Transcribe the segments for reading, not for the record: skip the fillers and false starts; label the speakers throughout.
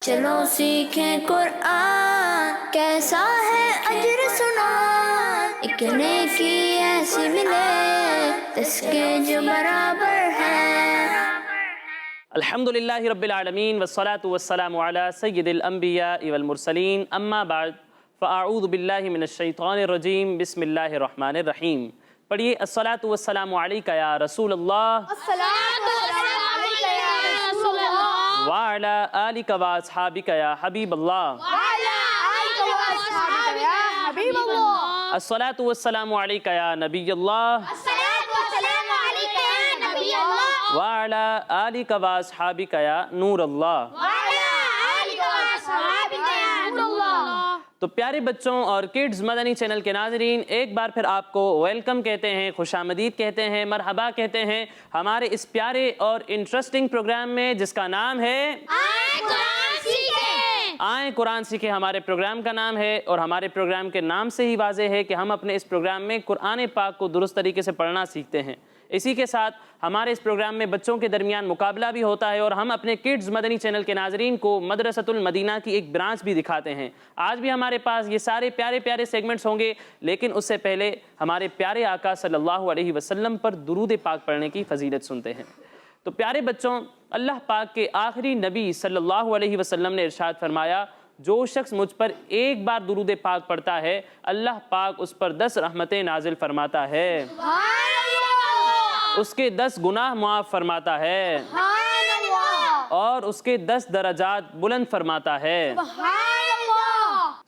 Speaker 1: چلو سیکھیں قرآن، کیسا ہے اجر سنا، ایک نیکی ایسی ملے اس کے جو برابر ہے۔
Speaker 2: الحمدللہ رب العالمین والصلاة والسلام علی سید الانبیاء والمرسلین، اما بعد فاعوذ باللہ من الشیطان الرجیم، بسم اللہ الرحمن الرحیم۔ پڑھیے الصلاة والسلام علیکہ یا رسول اللہ وعلی آلکہ واصحابکہ یا حبیب اللہ۔ الصلاة والسلام علیکہ یا نبی اللہ وعلی آلکہ واصحابکہ یا نور اللہ۔ تو پیارے بچوں اور کڈز مدنی چینل کے ناظرین، ایک بار پھر آپ کو ویلکم کہتے ہیں، خوش آمدید کہتے ہیں، مرحبا کہتے ہیں ہمارے اس پیارے اور انٹرسٹنگ پروگرام میں جس کا نام ہے آئیں قرآن سیکھیں۔ ہمارے پروگرام کا نام ہے اور ہمارے پروگرام کے نام سے ہی واضح ہے کہ ہم اپنے اس پروگرام میں قرآن پاک کو درست طریقے سے پڑھنا سیکھتے ہیں۔ اسی کے ساتھ ہمارے اس پروگرام میں بچوں کے درمیان مقابلہ بھی ہوتا ہے اور ہم اپنے کڈز مدنی چینل کے ناظرین کو مدرسۃ المدینہ کی ایک برانچ بھی دکھاتے ہیں۔ آج بھی ہمارے پاس یہ سارے پیارے پیارے سیگمنٹس ہوں گے، لیکن اس سے پہلے ہمارے پیارے آقا صلی اللہ علیہ وسلم پر درود پاک پڑھنے کی فضیلت سنتے ہیں۔ تو پیارے بچوں، اللہ پاک کے آخری نبی صلی اللہ علیہ وسلم نے ارشاد فرمایا، جو شخص مجھ پر ایک بار درود پاک پڑھتا ہے اللہ پاک اس پر 10 رحمتیں نازل فرماتا ہے، اس کے 10 گناہ معاف فرماتا ہے اور اس کے 10 درجات بلند فرماتا ہے۔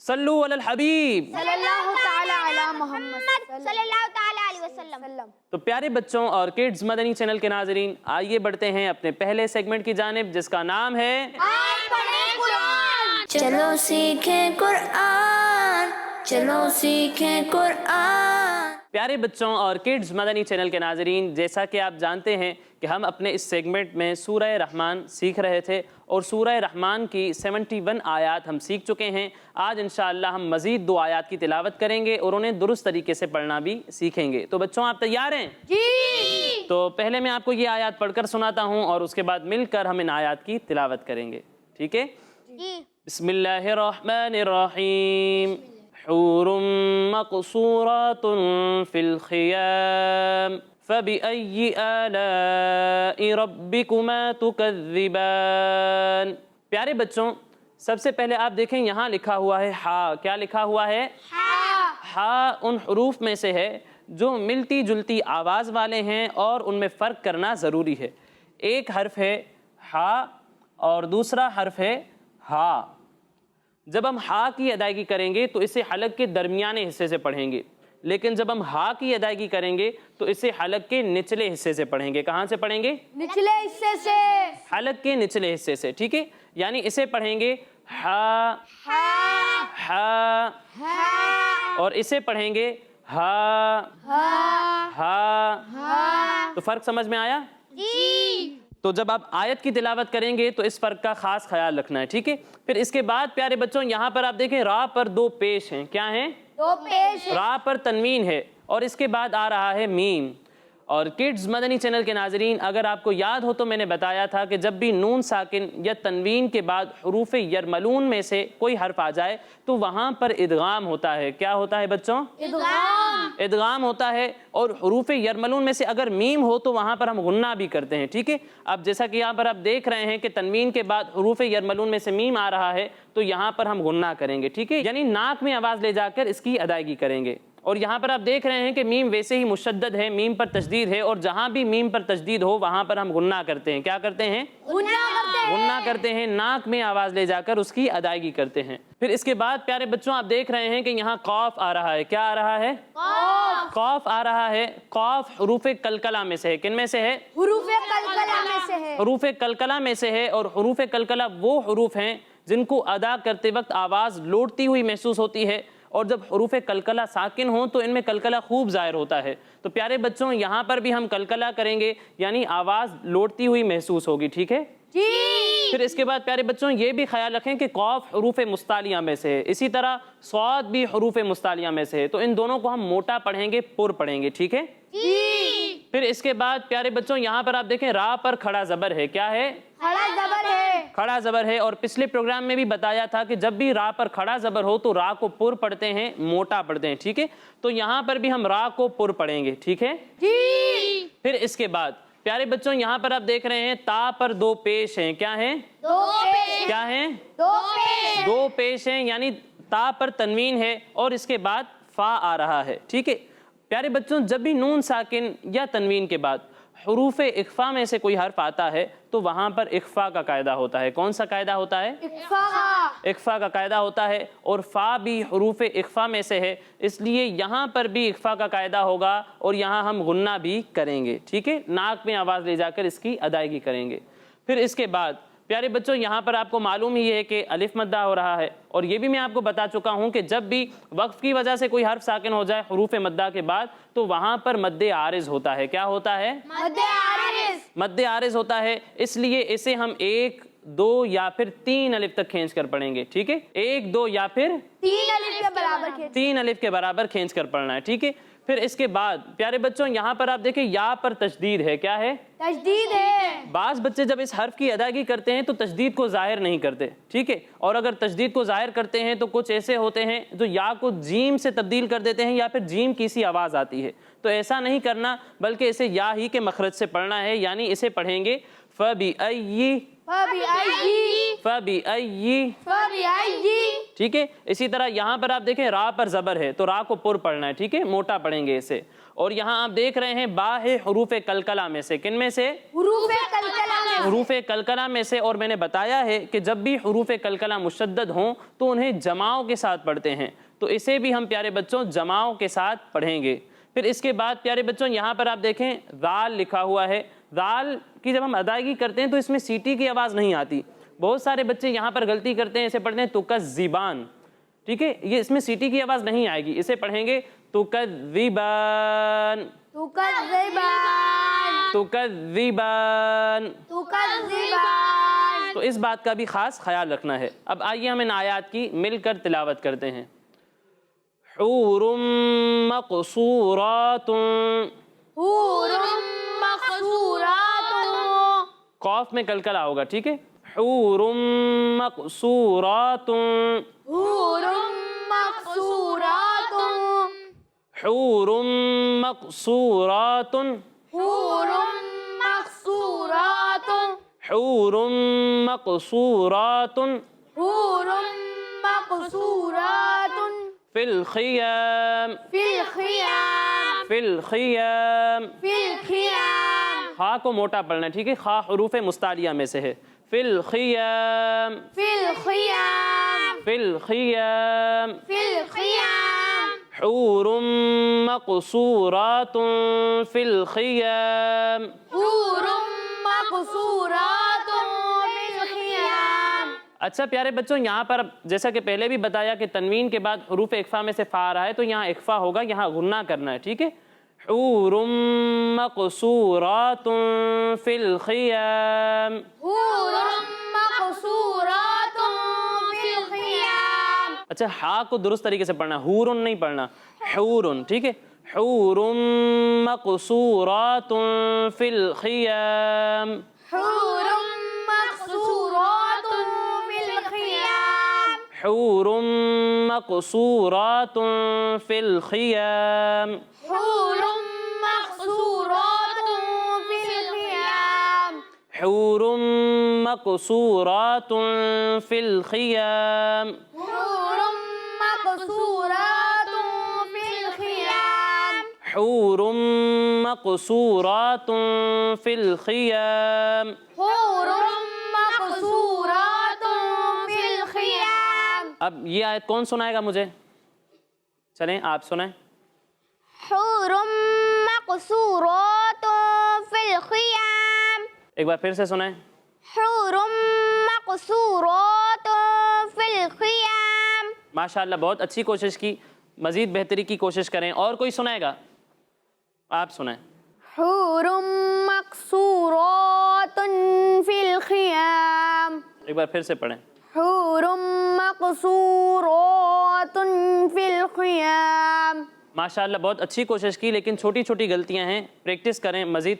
Speaker 2: صلو علی الحبیب
Speaker 3: صلی اللہ تعالی علی محمد صلی اللہ تعالی علیہ وسلم۔
Speaker 2: تو پیارے بچوں اور کڈز مدنی چینل کے ناظرین، آئیے بڑھتے ہیں اپنے پہلے سیگمنٹ کی جانب جس کا نام ہے
Speaker 1: چلو سیکھیں قرآن، چلو سیکھیں قرآن۔
Speaker 2: پیارے بچوں اور کڈز مدنی چینل کے ناظرین، جیسا کہ آپ جانتے ہیں کہ ہم اپنے اس سیگمنٹ میں سورہ رحمان سیکھ رہے تھے اور سورہ رحمان کی 71 آیات ہم سیکھ چکے ہیں۔ آج انشاءاللہ ہم مزید 2 آیات کی تلاوت کریں گے اور انہیں درست طریقے سے پڑھنا بھی سیکھیں گے۔ تو بچوں آپ تیار ہیں؟
Speaker 3: جی۔
Speaker 2: تو پہلے میں آپ کو یہ آیات پڑھ کر سناتا ہوں اور اس کے بعد مل کر ہم ان آیات کی تلاوت کریں گے، ٹھیک ہے؟
Speaker 3: جی۔
Speaker 2: بسم اللہ الرحمن الرحیم۔ حور مقصورات فی الخیام فبأي آلاء ربكما تكذبان۔ پیارے بچوں، سب سے پہلے آپ دیکھیں یہاں لکھا ہوا ہے ہا۔ کیا لکھا ہوا ہے؟ ہا ان حروف میں سے ہے جو ملتی جلتی آواز والے ہیں اور ان میں فرق کرنا ضروری ہے۔ ایک حرف ہے ہا اور دوسرا حرف ہے ہا۔ جب ہم ہا کی ادائیگی کریں گے تو اسے حلق کے درمیانے حصے سے پڑھیں گے، لیکن جب ہم ہا کی ادائیگی کریں گے تو اسے حلق کے نچلے حصے سے پڑھیں گے۔ کہاں سے پڑھیں گے؟
Speaker 3: نچلے حصے سے۔
Speaker 2: حلق کے نچلے حصے سے، ٹھیک ہے؟ یعنی اسے پڑھیں گے ہا ہا اور اسے پڑھیں گے ہا ہا۔ تو فرق سمجھ میں آیا؟
Speaker 3: جی۔
Speaker 2: تو جب آپ آیت کی تلاوت کریں گے تو اس فرق کا خاص خیال رکھنا ہے، ٹھیک ہے؟ پھر اس کے بعد پیارے بچوں یہاں پر آپ دیکھیں را پر 2 پیش ہیں۔ کیا ہیں؟
Speaker 3: 2 پیش۔
Speaker 2: را پر تنوین ہے اور اس کے بعد آ رہا ہے میم۔ اور کڈز مدنی چینل کے ناظرین، اگر آپ کو یاد ہو تو میں نے بتایا تھا کہ جب بھی نون ساکن یا تنوین کے بعد حروف یرملون میں سے کوئی حرف آ جائے تو وہاں پر ادغام ہوتا ہے۔ کیا ہوتا ہے بچوں؟
Speaker 3: ادغام۔
Speaker 2: ادغام ہوتا ہے۔ اور حروف یرملون میں سے اگر میم ہو تو وہاں پر ہم غنہ بھی کرتے ہیں، ٹھیک ہے؟ اب جیسا کہ یہاں پر آپ دیکھ رہے ہیں کہ تنوین کے بعد حروف یرملون میں سے میم آ رہا ہے تو یہاں پر ہم غنہ کریں گے، ٹھیک ہے؟ یعنی ناک میں آواز لے جا کر اس کی ادائیگی کریں گے۔ اور یہاں پر آپ دیکھ رہے ہیں کہ میم ویسے ہی مشدد ہے، میم پر تشدید ہے، اور جہاں بھی میم پر تشدید ہو وہاں پر ہم غنہ کرتے ہیں۔ کیا کرتے ہیں؟ غنہ کرتے ہیں، ناک میں آواز لے جا کر اس کی ادائیگی کرتے ہیں۔ پھر اس کے بعد پیارے بچوں آپ دیکھ رہے ہیں کہ یہاں قاف آ رہا ہے۔ کیا آ رہا ہے؟ قاف آ رہا ہے۔ قاف حروف قلقلہ میں سے ہے۔ کن میں سے ہے؟
Speaker 3: حروف قلقلہ میں سے ہے۔
Speaker 2: حروف قلقلہ میں سے ہے، اور حروف قلقلہ وہ حروف ہیں جن کو ادا کرتے وقت آواز لوٹتی ہوئی محسوس ہوتی ہے، اور جب حروف قلقلہ ساکن ہوں تو ان میں قلقلہ خوب ظاہر ہوتا ہے۔ تو پیارے بچوں یہاں پر بھی ہم قلقلہ کریں گے، یعنی آواز لوٹتی ہوئی محسوس ہوگی، ٹھیک ہے؟
Speaker 3: جی۔
Speaker 2: پھر اس کے بعد پیارے بچوں یہ بھی خیال رکھیں کہ قاف حروف مستعلیہ میں سے ہے، اسی طرح صاد بھی حروف مستعلیہ میں سے ہے، تو ان دونوں کو ہم موٹا پڑھیں گے، پر پڑھیں گے، ٹھیک ہے؟
Speaker 3: جی۔
Speaker 2: پھر اس کے بعد پیارے بچوں یہاں پر آپ دیکھیں را پر کھڑا زبر ہے۔ کیا ہے؟
Speaker 3: کھڑا زبر ہے۔
Speaker 2: کھڑا زبر ہے، اور پچھلے پروگرام میں بھی بتایا تھا کہ جب بھی را پر کھڑا زبر ہو تو را کو پر پڑھتے ہیں، موٹا پڑھتے ہیں، ٹھیک ہے؟ تو یہاں پر بھی ہم را کو پر پڑھیں گے، ٹھیک ہے؟ پھر اس کے بعد پیارے بچوں یہاں پر آپ دیکھ رہے ہیں تا پر دو پیش ہیں، کیا ہیں؟ کیا ہیں؟ دو پیش ہیں، یعنی تا پر تنوین ہے اور اس کے بعد فا آ رہا ہے، ٹھیک ہے؟ پیارے بچوں جب بھی نون ساکن یا تنوین کے بعد حروف اخفا میں سے کوئی حرف آتا ہے تو وہاں پر اخفا کا قاعدہ ہوتا ہے۔ کون سا قاعدہ ہوتا ہے؟ اخفا کا قاعدہ ہوتا ہے، اور فا بھی حروف اخفا میں سے ہے، اس لیے یہاں پر بھی اخفا کا قاعدہ ہوگا اور یہاں ہم غنہ بھی کریں گے، ٹھیک ہے؟ ناک میں آواز لے جا کر اس کی ادائیگی کریں گے۔ پھر اس کے بعد پیارے بچوں یہاں پر آپ کو معلوم ہی ہے کہ الف مدہ ہو رہا ہے، اور یہ بھی میں آپ کو بتا چکا ہوں کہ جب بھی وقف کی وجہ سے کوئی حرف ساکن ہو جائے حروف مدہ کے بعد تو وہاں پر مد عارض ہوتا ہے۔ کیا ہوتا ہے؟ مد عارض ہوتا ہے، اس لیے اسے ہم 1 2 یا پھر 3 الف تک کھینچ کر پڑھیں گے، ٹھیک ہے؟ 1 2 یا پھر 3 الف کے برابر کھینچ کر پڑھنا ہے، ٹھیک ہے؟ پھر اس کے بعد پیارے بچوں یہاں پر آپ دیکھیں یا پر تشدید ہے، کیا ہے؟
Speaker 3: تشدید ہے۔
Speaker 2: بعض بچے جب اس حرف کی ادائیگی کرتے ہیں تو تشدید کو ظاہر نہیں کرتے، ٹھیک ہے؟ اور اگر تشدید کو ظاہر کرتے ہیں تو کچھ ایسے ہوتے ہیں جو یا کو جیم سے تبدیل کر دیتے ہیں یا پھر جیم کی سی آواز آتی ہے، تو ایسا نہیں کرنا بلکہ اسے یا ہی کے مخرج سے پڑھنا ہے، یعنی اسے پڑھیں گے فَبِأَيِّ، ٹھیک ہے؟ اسی طرح یہاں پر آپ دیکھیں را پر زبر ہے تو را کو پر پڑھنا ہے، ٹھیک ہے؟ موٹا پڑھیں گے اسے۔ اور یہاں آپ دیکھ رہے ہیں با ہے حروف کلکلہ میں سے، کن میں سے؟ حروف کلکلہ میں سے، اور میں نے بتایا ہے کہ جب بھی حروف کلکلہ مشدد ہوں تو انہیں جماؤں کے ساتھ پڑھتے ہیں، تو اسے بھی ہم پیارے بچوں جماؤں کے ساتھ پڑھیں گے۔ پھر اس کے بعد پیارے بچوں یہاں پر آپ دیکھیں ذال لکھا ہوا ہے، ذال کی جب ہم ادائیگی کرتے ہیں تو اس میں سیٹی کی آواز نہیں آتی، بہت سارے بچے یہاں پر غلطی کرتے ہیں، اسے پڑھتے ہیں تکذبان، ٹھیک ہے؟ یہ اس میں سیٹی کی آواز نہیں آئے گی، اسے پڑھیں گے تکذبان، تو اس بات کا بھی خاص خیال رکھنا ہے۔ اب آئیے ہم ان آیات کی مل کر تلاوت کرتے ہیں۔ حور مقصورات، قاف میں کلکلہ ہوگا، ٹھیک ہے؟ حور مقصورات، حور مقصورات، حور مقصورات فی الخیام، فی الخیام، خا کو موٹا پڑھنا ہے، ٹھیک ہے؟ خا حروف مستعلیہ میں سے ہے۔ فی الخیام، فی الخیام، حور مقصورات فی الخیام، اچھا پیارے بچوں یہاں پر جیسا کہ پہلے بھی بتایا کہ تنوین کے بعد حروف اخفا میں سے فا آ رہا ہے تو یہاں اخفا ہوگا، یہاں غنہ کرنا ہے، ٹھیک ہے؟ حور مقصورات فی الخیام، اچھا ہا کو درست طریقے سے پڑھنا، حورن نہیں پڑھنا، حورن، ٹھیک ہے؟ حور مقصورات فی الخیام، حور مقصورات فی الخیام، حور مقصورات فی الخیام، حور مقصورات فی الخیام، اب یہ آیت کون سنائے گا مجھے؟ چلیں آپ سنائیں۔
Speaker 3: حور مقصورات فی الخیام،
Speaker 2: ایک بار پھر سے سنائیں۔
Speaker 3: حور مقصورات فی الخیام۔
Speaker 2: ماشاءاللہ بہت اچھی کوشش کی، مزید بہتری کی کوشش کریں۔ اور کوئی سنائے گا؟ آپ سنائیں۔
Speaker 3: حور مقصورات فی الخیام،
Speaker 2: ایک بار پھر سے پڑھیں۔
Speaker 3: حور مقصورات فی الخیام۔
Speaker 2: ماشاءاللہ بہت اچھی کوشش کی، لیکن چھوٹی چھوٹی غلطیاں ہیں، پریکٹس کریں، مزید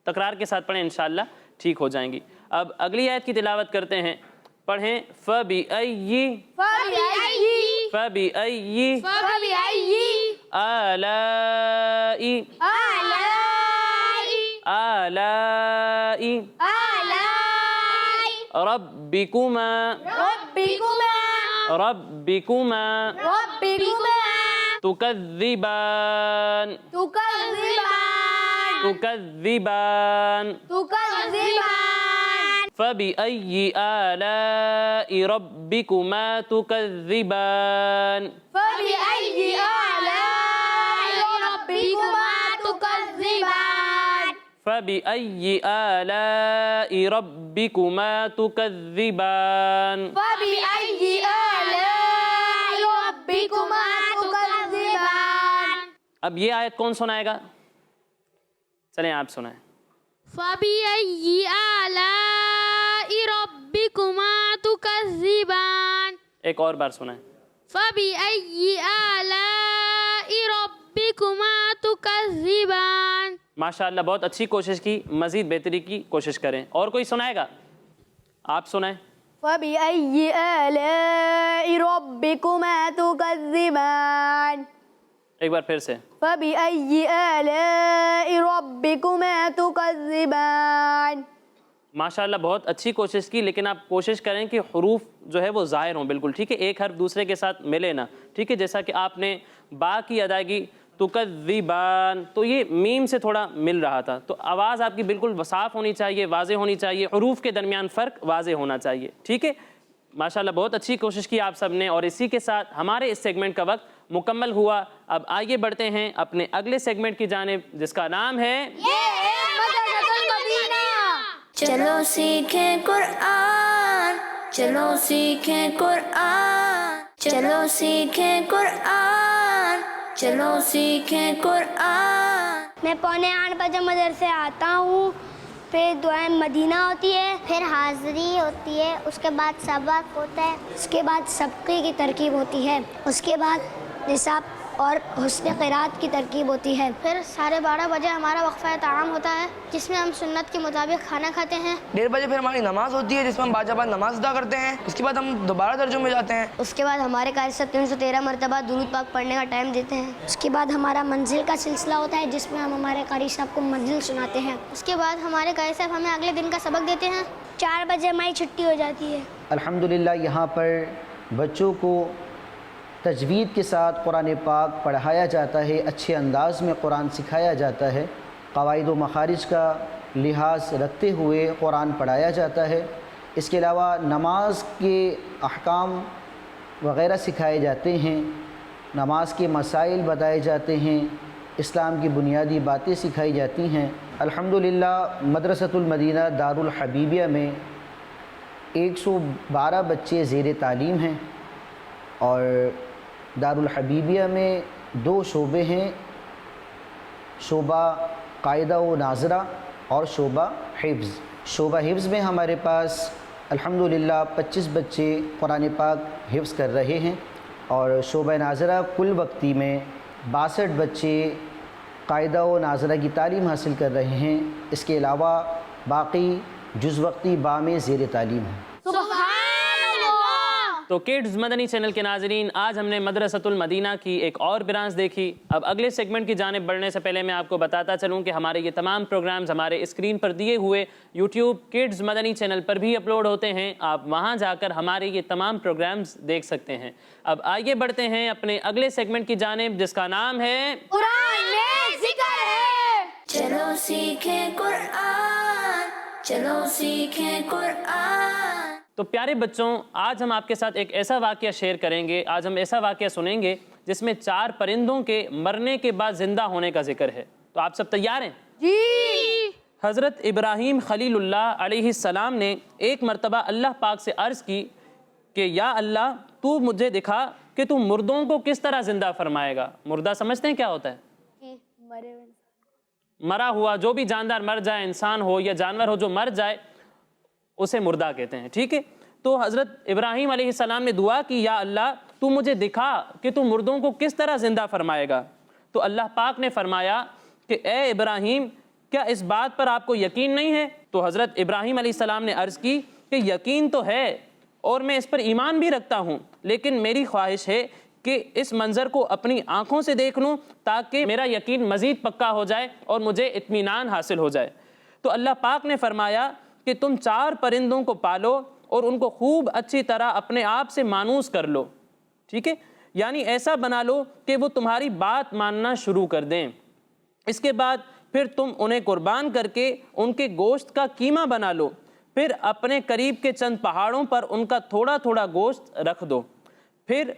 Speaker 2: تکرار کے ساتھ پڑھیں انشاءاللہ، ٹھیک ہو جائیں گی۔ اب اگلی آیت کی تلاوت کرتے ہیں، پڑھیں فَبِأَيِّ آلاء ربكما تكذبان فبأي آلاء ربكما تكذبان فبأي آلاء ربكما تكذبان اب یہ آیت کون سنائے گا؟ چلیں آپ سنائیں۔
Speaker 4: فَبِأَيِّ آلَاءِ رَبِّكُمَا تُكَذِّبَانِ
Speaker 2: ایک اور بار سنائیں۔
Speaker 4: فَبِأَيِّ آلَاءِ رَبِّكُمَا تُكَذِّبَانِ
Speaker 2: ماشاءاللہ بہت اچھی کوشش کی، مزید بہتری کی کوشش کریں۔ اور کوئی سنائے گا؟ آپ سنائیں۔
Speaker 3: فَبِأَيِّ آلَاءِ رَبِّكُمَا تُكَذِّبَانِ
Speaker 2: ایک بار پھر سے۔
Speaker 3: فَبِأَيِّ آلَاءِ رَبِّكُمَا تُكَذِّبَانِ
Speaker 2: ماشاءاللہ بہت اچھی کوشش کی، لیکن آپ کوشش کریں کہ حروف جو ہے وہ ظاہر ہوں بالکل، ٹھیک ہے، ایک حرف دوسرے کے ساتھ ملے نا، ٹھیک ہے، جیسا کہ آپ نے با کی ادائیگی تکذبان، تو یہ میم سے تھوڑا مل رہا تھا، تو آواز آپ کی بالکل صاف ہونی چاہیے، واضح ہونی چاہیے، حروف کے درمیان فرق واضح ہونا چاہیے، ٹھیک ہے۔ ماشاءاللہ بہت اچھی کوشش کی آپ سب نے، اور اسی کے ساتھ ہمارے اس سیگمنٹ کا وقت مکمل ہوا۔ اب آئیے بڑھتے ہیں اپنے اگلے سیگمنٹ کی جانب، جس کا نام ہے
Speaker 1: چلو سیکھیں قرآن، چلو سیکھیں قرآن، چلو سیکھیں قرآن، چلو سیکھیں قرآن۔
Speaker 3: میں 7:45 بجے مدرسے آتا ہوں، پھر دعائیں مدینہ ہوتی ہے، پھر حاضری ہوتی ہے، اس کے بعد سبق ہوتا ہے، اس کے بعد سبقی کی ترکیب ہوتی ہے، اس کے بعد نصاب اور حسن قرات کی ترکیب ہوتی ہے، پھر 12:30 بجے ہمارا وقفہ طعام ہوتا ہے جس میں ہم سنت کے مطابق کھانا کھاتے ہیں۔
Speaker 5: 1:30 بجے پھر ہماری نماز ہوتی ہے جس میں ہم باجابہ نماز ادا کرتے ہیں، اس کے بعد ہم دوبارہ درجوں میں جاتے ہیں۔
Speaker 3: اس کے بعد ہمارے قاری صاحب 313 مرتبہ درود پاک پڑھنے کا ٹائم دیتے ہیں۔ اس کے بعد ہمارا منزل کا سلسلہ ہوتا ہے جس میں ہم ہمارے قاری صاحب کو منزل سناتے ہیں۔ اس کے بعد ہمارے قاری صاحب ہمیں اگلے دن کا سبق دیتے ہیں۔ 4 بجے ہماری چھٹی ہو جاتی ہے۔
Speaker 6: الحمدللہ یہاں پر بچوں کو تجوید کے ساتھ قرآن پاک پڑھایا جاتا ہے، اچھے انداز میں قرآن سکھایا جاتا ہے، قواعد و مخارج کا لحاظ رکھتے ہوئے قرآن پڑھایا جاتا ہے۔ اس کے علاوہ نماز کے احکام وغیرہ سکھائے جاتے ہیں، نماز کے مسائل بتائے جاتے ہیں، اسلام کی بنیادی باتیں سکھائی جاتی ہیں۔ الحمدللہ مدرسۃ المدینہ دارالحبیبیہ میں 112 بچے زیر تعلیم ہیں، اور دارالحبیبیہ میں 2 شعبے ہیں، شعبہ قاعدہ و ناظرہ اور شعبہ حفظ۔ شعبہ حفظ میں ہمارے پاس الحمدللہ 25 بچے قرآن پاک حفظ کر رہے ہیں، اور شعبہ ناظرہ کل وقتی میں 62 بچے قاعدہ و ناظرہ کی تعلیم حاصل کر رہے ہیں۔ اس کے علاوہ باقی جز وقتی با میں زیر تعلیم ہیں۔
Speaker 2: تو کڈز مدنی چینل کے ناظرین، آج ہم نے مدرسۃ المدینہ کی ایک اور برانچ دیکھی۔ اب اگلے سیگمنٹ کی جانب بڑھنے سے پہلے میں آپ کو بتاتا چلوں کہ ہمارے یہ تمام پروگرامز ہمارے اسکرین پر دیے ہوئے یوٹیوب کڈز مدنی چینل پر بھی اپلوڈ ہوتے ہیں، آپ وہاں جا کر ہمارے یہ تمام پروگرامز دیکھ سکتے ہیں۔ اب آئیے بڑھتے ہیں اپنے اگلے سیگمنٹ کی جانب، جس کا نام ہے
Speaker 3: قرآن میں ذکر ہے۔
Speaker 1: چلو سیکھیں قرآن، چلو سیکھیں قرآن۔
Speaker 2: تو پیارے بچوں، آج ہم آپ کے ساتھ ایک ایسا واقعہ شیئر کریں گے، آج ہم ایسا واقعہ سنیں گے جس میں 4 پرندوں کے مرنے کے بعد زندہ ہونے کا ذکر ہے۔ تو آپ سب تیار ہیں؟
Speaker 3: جی۔
Speaker 2: حضرت ابراہیم خلیل اللہ علیہ السلام نے ایک مرتبہ اللہ پاک سے عرض کی کہ یا اللہ، تو مجھے دکھا کہ تو مردوں کو کس طرح زندہ فرمائے گا۔ مردہ سمجھتے ہیں کیا ہوتا ہے؟ مرا ہوا جو بھی جاندار مر جائے، انسان ہو یا جانور ہو جو مر جائے، اسے مردہ کہتے ہیں، ٹھیک ہے۔ تو حضرت ابراہیم علیہ السلام نے دعا کی، یا اللہ تو مجھے دکھا کہ تو مردوں کو کس طرح زندہ فرمائے گا۔ تو اللہ پاک نے فرمایا کہ اے ابراہیم، کیا اس بات پر آپ کو یقین نہیں ہے؟ تو حضرت ابراہیم علیہ السلام نے عرض کی کہ یقین تو ہے اور میں اس پر ایمان بھی رکھتا ہوں، لیکن میری خواہش ہے کہ اس منظر کو اپنی آنکھوں سے دیکھ لوں تاکہ میرا یقین مزید پکا ہو جائے اور مجھے اطمینان حاصل ہو جائے۔ تو اللہ پاک نے فرمایا کہ تم 4 پرندوں کو پالو اور ان کو خوب اچھی طرح اپنے آپ سے مانوس کر لو، ٹھیک ہے، یعنی ایسا بنا لو کہ وہ تمہاری بات ماننا شروع کر دیں۔ اس کے بعد پھر تم انہیں قربان کر کے ان کے گوشت کا قیمہ بنا لو، پھر اپنے قریب کے چند پہاڑوں پر ان کا تھوڑا تھوڑا گوشت رکھ دو، پھر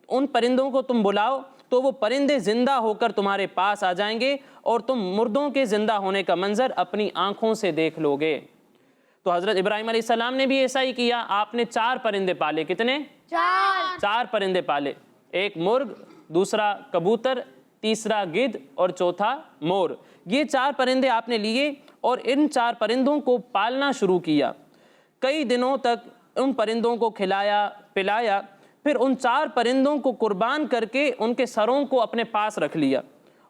Speaker 2: ان پرندوں کو تم بلاؤ تو وہ پرندے زندہ ہو کر تمہارے پاس آ جائیں گے اور تم مردوں کے زندہ ہونے کا منظر اپنی آنکھوں سے دیکھ لو گے۔ تو حضرت ابراہیم علیہ السلام نے بھی ایسا ہی کیا، آپ نے 4 پرندے پالے۔ کتنے؟ 4 پرندے پالے، ایک مرغ، دوسرا کبوتر، تیسرا گدھ اور چوتھا مور۔ یہ 4 پرندے آپ نے لیے اور ان 4 پرندوں کو پالنا شروع کیا۔ کئی دنوں تک ان پرندوں کو کھلایا پلایا، پھر ان 4 پرندوں کو قربان کر کے ان کے سروں کو اپنے پاس رکھ لیا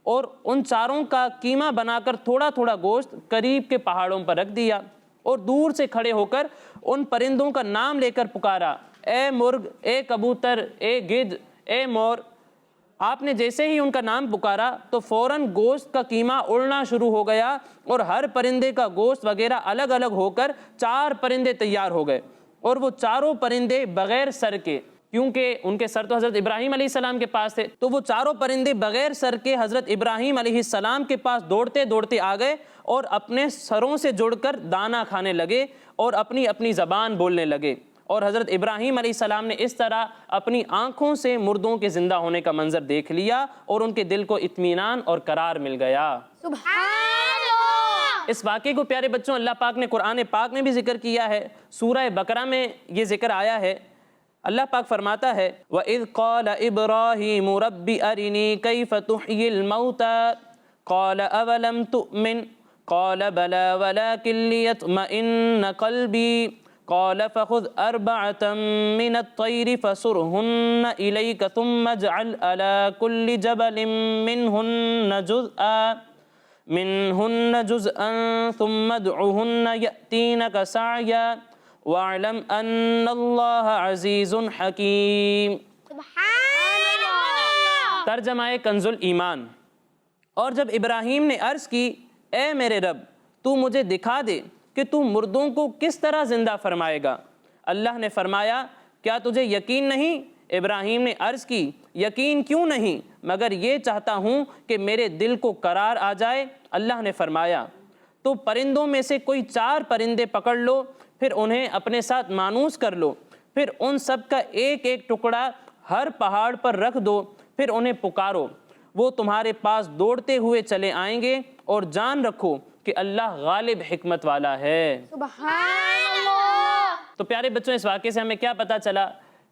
Speaker 2: اور ان 4 کا قیمہ بنا کر تھوڑا تھوڑا گوشت قریب کے پہاڑوں پر رکھ دیا اور دور سے کھڑے ہو کر ان پرندوں کا نام لے کر پکارا، اے مرغ، اے کبوتر، اے گدھ، اے مور۔ آپ نے جیسے ہی ان کا نام پکارا تو فوراً گوشت کا قیمہ اڑنا شروع ہو گیا اور ہر پرندے کا گوشت وغیرہ الگ الگ ہو کر 4 پرندے تیار ہو گئے، اور وہ 4 پرندے بغیر سر کے، کیونکہ ان کے سر تو حضرت ابراہیم علیہ السلام کے پاس تھے، تو وہ 4 پرندے بغیر سر کے حضرت ابراہیم علیہ السلام کے پاس دوڑتے دوڑتے آ گئے اور اپنے سروں سے جڑ کر دانہ کھانے لگے اور اپنی اپنی زبان بولنے لگے، اور حضرت ابراہیم علیہ السلام نے اس طرح اپنی آنکھوں سے مردوں کے زندہ ہونے کا منظر دیکھ لیا اور ان کے دل کو اطمینان اور قرار مل گیا۔
Speaker 4: سبحان اللہ۔
Speaker 2: اس واقعے کو پیارے بچوں اللہ پاک نے قرآن پاک میں بھی ذکر کیا ہے، سورہ بقرہ میں یہ ذکر آیا ہے۔ اللہ پاک فرماتا ہے وَإِذْ قَالَ إِبْرَاهِيمُ رَبِّ أَرِنِي كَيْفَ تُحْيِي الْمَوْتَى قَالَ أَوَلَمْ تُؤْمِنْ قَالَ بَلَى وَلَكِنْ لِيَطْمَئِنَّ قَلْبِي قَالَ فَخُذْ أَرْبَعَةً مِّنَ الطَّيْرِ فَصُرْهُنَّ إِلَيْكَ ثُمَّ اجْعَلْ عَلَى كُلِّ جَبَلٍ مِّنْهُنَّ جُزْءًا ثُمَّ ادْعُهُنَّ يَأْتِينَكَ سَعْيًا وَاعْلَمْ أَنَّ اللَّهَ عَزِيزٌ حَكِيمٌ۔
Speaker 4: سبحان اللہ۔
Speaker 2: ترجمہ کنز الایمان۔ اور جب ابراہیم نے عرض کی، اے میرے رب، تو مجھے دکھا دے کہ تو مردوں کو کس طرح زندہ فرمائے گا۔ اللہ نے فرمایا، کیا تجھے یقین نہیں؟ ابراہیم نے عرض کی، یقین کیوں نہیں، مگر یہ چاہتا ہوں کہ میرے دل کو قرار آ جائے۔ اللہ نے فرمایا، تو پرندوں میں سے کوئی 4 پرندے پکڑ لو، پھر انہیں اپنے ساتھ مانوس کر لو، پھر ان سب کا ایک ایک ٹکڑا ہر پہاڑ پر رکھ دو، پھر انہیں پکارو، وہ تمہارے پاس دوڑتے ہوئے چلے آئیں گے، اور جان رکھو کہ اللہ غالب حکمت والا ہے۔
Speaker 4: سبحان اللہ۔
Speaker 2: تو پیارے بچوں، اس واقعے سے ہمیں کیا پتہ چلا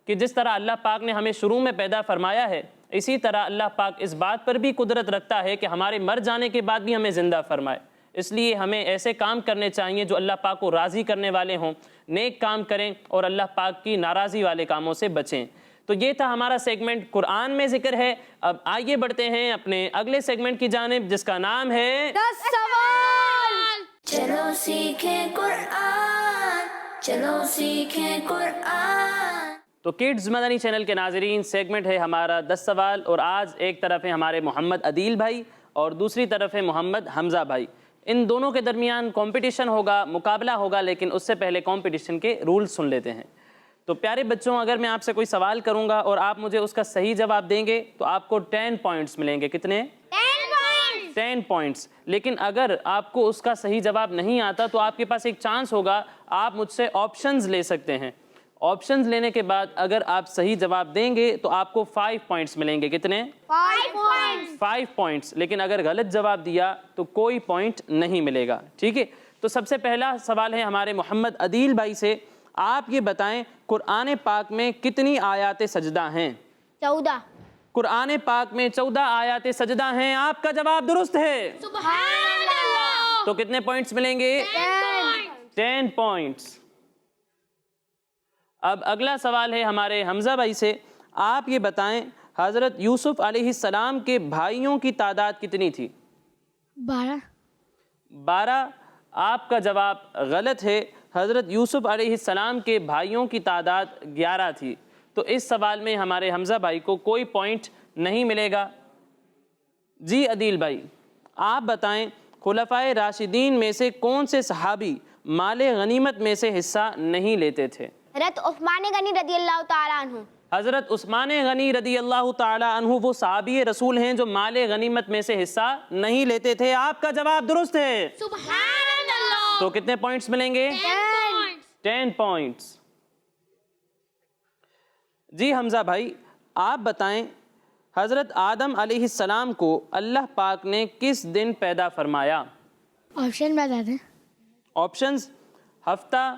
Speaker 2: کہ جس طرح اللہ پاک نے ہمیں شروع میں پیدا فرمایا ہے، اسی طرح اللہ پاک اس بات پر بھی قدرت رکھتا ہے کہ ہمارے مر جانے کے بعد بھی ہمیں زندہ فرمائے۔ اس لیے ہمیں ایسے کام کرنے چاہیے جو اللہ پاک کو راضی کرنے والے ہوں، نیک کام کریں اور اللہ پاک کی ناراضی والے کاموں سے بچیں۔ تو یہ تھا ہمارا سیگمنٹ قرآن میں ذکر ہے۔ اب آئیے بڑھتے ہیں اپنے اگلے سیگمنٹ کی جانب، جس کا نام ہے
Speaker 4: 10 سوال۔
Speaker 1: چلو سیکھیں قرآن، چلو سیکھیں قرآن۔
Speaker 2: تو کڈز مدنی چینل کے ناظرین، سیگمنٹ ہے ہمارا 10 سوال، اور آج ایک طرف ہے ہمارے محمد عدیل بھائی اور دوسری طرف ہے محمد حمزہ بھائی۔ ان دونوں کے درمیان کمپٹیشن ہوگا، مقابلہ ہوگا، لیکن اس سے پہلے کمپٹیشن کے رولز سن لیتے ہیں۔ تو پیارے بچوں، اگر میں آپ سے کوئی سوال کروں گا اور آپ مجھے اس کا صحیح جواب دیں گے تو آپ کو 10 پوائنٹس ملیں گے۔ کتنے؟ 10 پوائنٹس۔ لیکن اگر آپ کو اس کا صحیح جواب نہیں آتا تو آپ کے پاس ایک چانس ہوگا، آپ مجھ سے آپشنز لے سکتے ہیں۔ آپشنز لینے کے بعد اگر آپ صحیح جواب دیں گے تو آپ کو 5 پوائنٹس ملیں گے۔ کتنے؟ 5 پوائنٹس۔ لیکن اگر غلط جواب دیا تو کوئی پوائنٹ نہیں ملے گا، ٹھیک ہے؟ تو سب سے پہلا سوال ہے ہمارے محمد عدیل بھائی سے۔ آپ یہ بتائیں، قرآن پاک میں کتنی آیات سجدہ ہیں؟
Speaker 3: 14۔
Speaker 2: قرآن پاک میں 14 آیات سجدہ ہیں۔ آپ کا جواب درست ہے۔
Speaker 4: سبحان اللہ۔
Speaker 2: تو کتنے پوائنٹس ملیں گے؟ 10 پوائنٹس۔ اب اگلا سوال ہے ہمارے حمزہ بھائی سے۔ آپ یہ بتائیں، حضرت یوسف علیہ السلام کے بھائیوں کی تعداد کتنی تھی؟
Speaker 4: 12۔
Speaker 2: 12. آپ کا جواب غلط ہے. حضرت یوسف علیہ السلام کے بھائیوں کی تعداد 11 تھی. تو اس سوال میں ہمارے حمزہ بھائی کو کوئی پوائنٹ نہیں ملے گا. جی عدیل بھائی آپ بتائیں خلفائے راشدین میں سے کون سے صحابی مال غنیمت میں سے حصہ نہیں لیتے تھے؟
Speaker 3: حضرت عثمان غنی رضی اللہ تعالیٰ عنہ.
Speaker 2: حضرت عثمان غنی رضی اللہ تعالی عنہ وہ صحابی رسول ہیں جو مال غنیمت میں سے حصہ نہیں لیتے تھے. آپ کا جواب درست ہے.
Speaker 4: سبحان اللہ.
Speaker 2: تو کتنے پوائنٹس ملیں گے؟ 10 پوائنٹس. جی حمزہ بھائی آپ بتائیں حضرت آدم علیہ السلام کو اللہ پاک نے کس دن پیدا فرمایا؟
Speaker 3: آپشن بتا دیں.
Speaker 2: آپشنز ہفتہ،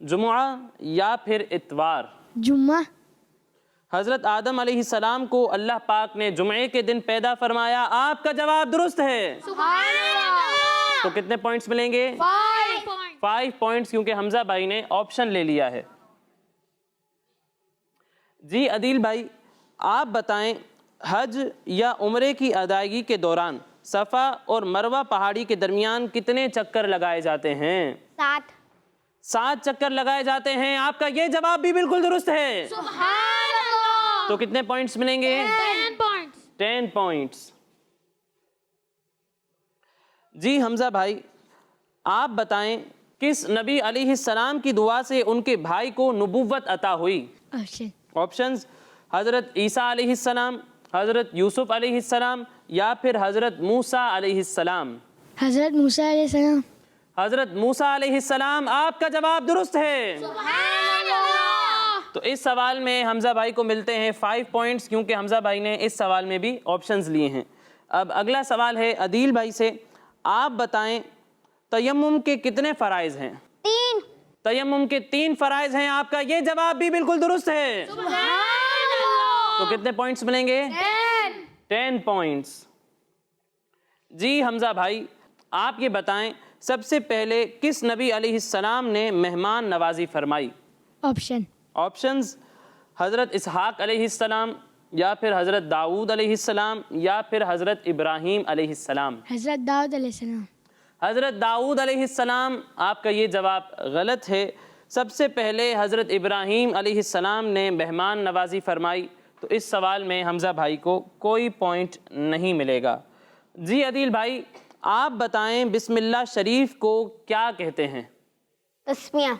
Speaker 2: جمعہ یا پھر اتوار.
Speaker 3: جمعہ.
Speaker 2: حضرت آدم علیہ السلام کو اللہ پاک نے جمعے کے دن پیدا فرمایا. آپ کا جواب درست ہے.
Speaker 4: سبحان اللہ.
Speaker 2: تو کتنے پوائنٹس ملیں گے؟ 5 پوائنٹس کیونکہ حمزہ بھائی نے آپشن لے لیا ہے. جی عدیل بھائی آپ بتائیں حج یا عمرے کی ادائیگی کے دوران صفا اور مروہ پہاڑی کے درمیان کتنے چکر لگائے جاتے ہیں؟ 7 چکر لگائے جاتے ہیں. آپ کا یہ جواب بھی بالکل درست ہے.
Speaker 4: سبحان اللہ.
Speaker 2: تو کتنے پوائنٹس ملیں گے؟
Speaker 4: 10 points.
Speaker 2: 10 پوائنٹس. جی حمزہ بھائی آپ بتائیں کس نبی علیہ السلام کی دعا سے ان کے بھائی کو نبوت عطا ہوئی؟ آپشنز حضرت عیسیٰ علیہ السلام، حضرت یوسف علیہ السلام یا پھر حضرت موسیٰ علیہ السلام.
Speaker 3: حضرت موسیٰ علیہ السلام.
Speaker 2: حضرت موسیٰ علیہ السلام. آپ کا جواب درست ہے.
Speaker 4: سبحان اللہ.
Speaker 2: تو اس سوال میں حمزہ بھائی کو ملتے ہیں 5 پوائنٹس کیونکہ حمزہ بھائی نے اس سوال میں بھی آپشنز لیے ہیں. اب اگلا سوال ہے عدیل بھائی سے. آپ بتائیں تیمم کے کتنے فرائض ہیں؟
Speaker 3: 3.
Speaker 2: تیمم کے 3 فرائض ہیں. آپ کا یہ جواب بھی بالکل درست ہے.
Speaker 4: سبحان اللہ.
Speaker 2: تو کتنے پوائنٹس ملیں گے؟ 10 پوائنٹس. جی حمزہ بھائی آپ یہ بتائیں سب سے پہلے کس نبی علیہ السلام نے مہمان نوازی فرمائی؟ آپشنز حضرت اسحاق علیہ السلام یا پھر حضرت داؤد علیہ السلام یا پھر حضرت ابراہیم علیہ السلام.
Speaker 3: حضرت داؤد علیہ السلام.
Speaker 2: حضرت داؤد علیہ السلام. آپ کا یہ جواب غلط ہے. سب سے پہلے حضرت ابراہیم علیہ السلام نے مہمان نوازی فرمائی. تو اس سوال میں حمزہ بھائی کو کوئی پوائنٹ نہیں ملے گا. جی عدیل بھائی آپ بتائیں بسم اللہ شریف کو کیا کہتے ہیں؟
Speaker 3: تسمیہ.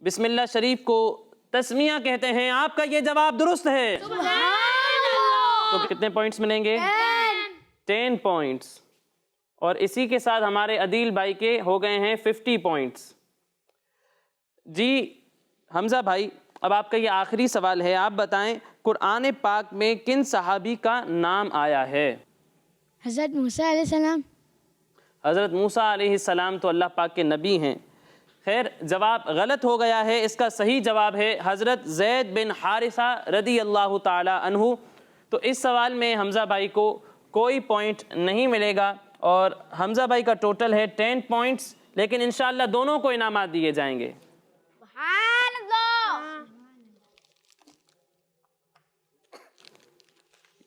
Speaker 2: بسم اللہ شریف کو تسمیہ کہتے ہیں. آپ کا یہ جواب درست ہے.
Speaker 4: سبحان اللہ.
Speaker 2: تو کتنے پوائنٹس ملیں گے؟ 10 پوائنٹس. اور اسی کے ساتھ ہمارے عدیل بھائی کے ہو گئے ہیں 50 پوائنٹس. جی حمزہ بھائی اب آپ کا یہ آخری سوال ہے. آپ بتائیں قرآن پاک میں کن صحابی کا نام آیا ہے؟
Speaker 3: حضرت موسیٰ علیہ السلام.
Speaker 2: حضرت موسیٰ علیہ السلام تو اللہ پاک کے نبی ہیں. خیر جواب غلط ہو گیا ہے. اس کا صحیح جواب ہے حضرت زید بن حارثہ رضی اللہ تعالی عنہ. تو اس سوال میں حمزہ بھائی کو کوئی پوائنٹ نہیں ملے گا اور حمزہ بھائی کا ٹوٹل ہے 10 پوائنٹس. لیکن انشاءاللہ دونوں کو انعامات دیے جائیں گے.
Speaker 4: سبحان اللہ.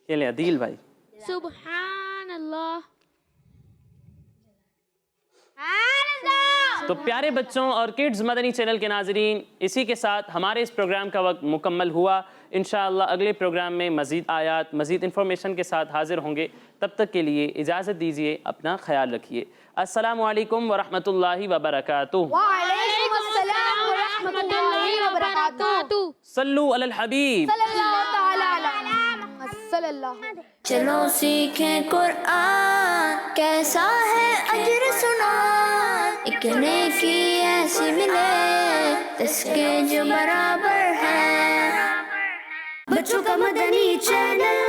Speaker 2: یہ لیں عدیل بھائی.
Speaker 4: سبحان اللہ.
Speaker 2: تو پیارے بچوں اور کڈز مدنی چینل کے ناظرین اسی کے ساتھ ہمارے اس پروگرام کا وقت مکمل ہوا. انشاءاللہ اگلے پروگرام میں مزید آیات مزید انفارمیشن کے ساتھ حاضر ہوں گے. تب تک کے لیے اجازت دیجیے. اپنا خیال رکھیے. السلام علیکم ورحمۃ اللہ وبرکاتہ.
Speaker 4: وعلیکم السلام ورحمۃ اللہ وبرکاتہ.
Speaker 2: صلو علی الحبیب.
Speaker 1: چلو سیکھیں قرآن کیسا ہے اجر سنا. ایک نیکی ایسی ملے جس کے جو برابر ہے. بچوں کا مدنی چینل